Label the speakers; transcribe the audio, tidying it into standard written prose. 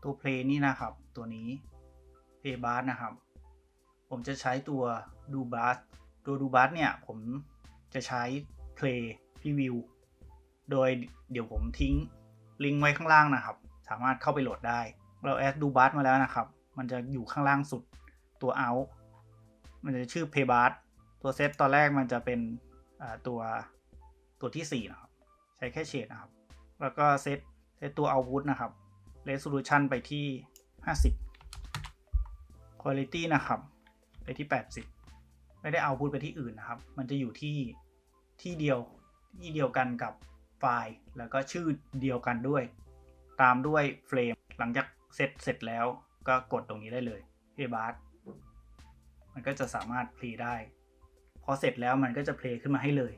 Speaker 1: ตัว Play นี่นะครับตัวนี้ Playblast นะครับผมจะใช้ตัว Playblast ตัว Playblast เนี่ยผมจะใช้ Play Preview โดยเดี๋ยวผมทิ้งลิงก์ไว้ข้างล่างนะครับสามารถเข้าไปโหลดได้เราแอด Playblast มาแล้วนะครับมันจะอยู่ข้างล่างสุดตัว Out มันจะชื่อ Playblast ตัวเซตตอนแรกมันจะเป็นตัวที่4นะครับใช้แค่เฉดนะครับแล้วก็เซตตัว Output นะครับ Resolution ไปที่50 Quality นะครับไปที่80ไม่ได้ Output ไปที่อื่นนะครับมันจะอยู่ที่เดียวกันกับไฟล์แล้วก็ชื่อเดียวกันด้วยตามด้วยเฟรมหลังจากเสร็จแล้วก็กดตรงนี้ได้เลย Playblast มันก็จะสามารถ play ได้พอเสร็จแล้วมันก็จะ play ขึ้นมาให้เลย